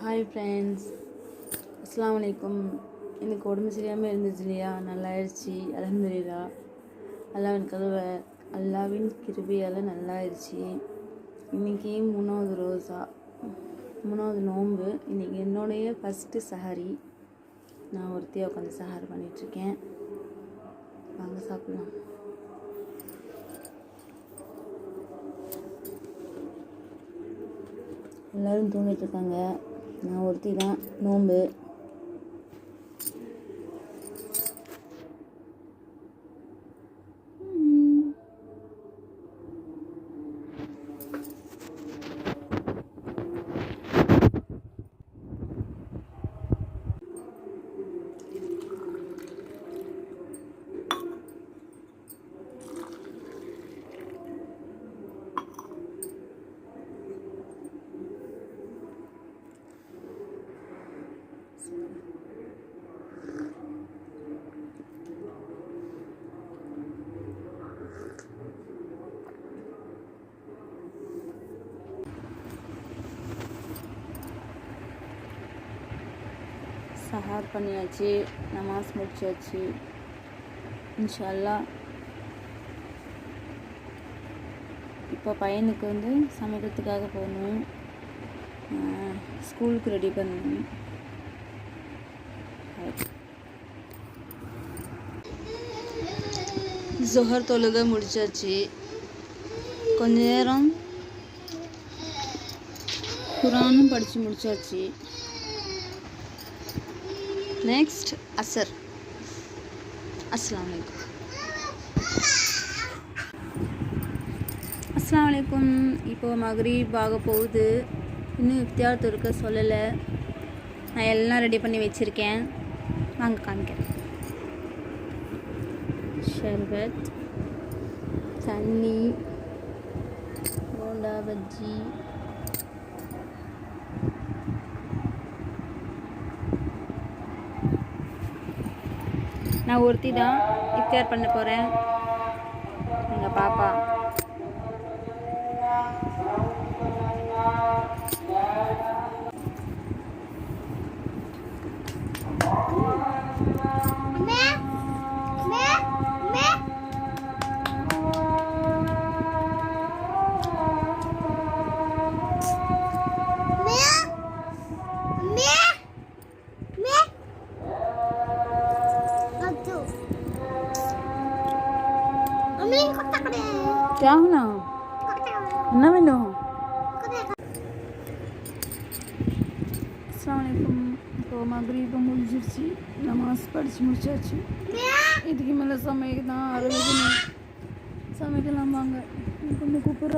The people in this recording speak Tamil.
ஹாய் ஃப்ரெண்ட்ஸ், அஸ்ஸலாமு அலைக்கும். எனக்கு உடம்பு சரியாமல் இருந்துச்சு இல்லையா, நல்லாயிடுச்சு. அல்ஹம்துலில்லாஹ். அல்லாவின் கிருபையால் நல்லாயிடுச்சு. இன்றைக்கி 3வது ரோஸா, 3வது நோன்பு. இன்றைக்கி என்னுடைய ஃபஸ்ட்டு சஹரி. நான் ஒருத்தியாக உட்காந்து சஹர் பண்ணிகிட்ருக்கேன். வாங்க சாப்பிடலாம். எல்லோரும் தூங்கிட்டுருக்காங்க. நான் ஒருத்தி தான் நோன்பு. சஹார் பண்ணியாச்சு, நமாஸ் முடிச்சாச்சு. இன்ஷா அல்லாஹ் இப்போ பையனுக்கு சமைக்கிறதுக்காக போகணும். ஸ்கூலுக்கு ரெடி பண்ணணும். ஜொஹர் தொழுகை முடிச்சாச்சு. கொஞ்ச நேரம் குரானும் படித்து முடிச்சாச்சு. நெக்ஸ்ட் அசர். அஸ்ஸலாமு அலைக்கும். அஸ்ஸலாமு அலைக்கும். இப்போ மக்ரிப் ஆக போகுது. இன்னும் இஃப்தியார் தொழுகை சொல்லலை. நான் எல்லாம் ரெடி பண்ணி வச்சுருக்கேன். வாங்க காமிக்கிறேன். ஷர்பத், தண்ணி, போண்டா, பஜ்ஜி, நான் ஒருத்தி தான் இஃப்தியார் பண்ண போகிறேன். எங்கள் பாப்பா क्या होना என்ன வேணும்? அஸ்ஸலாமு அலைக்கும். இப்போ மக்ரிப் முடிஞ்சிருச்சு. நமாஸ் படித்து முடிச்சாச்சு. இதுக்கு மேலே சமைக்க தான் ஆரம்பிக்கணும். சமைக்கலாம் வாங்க. கொஞ்சம் கூப்பிட்றா.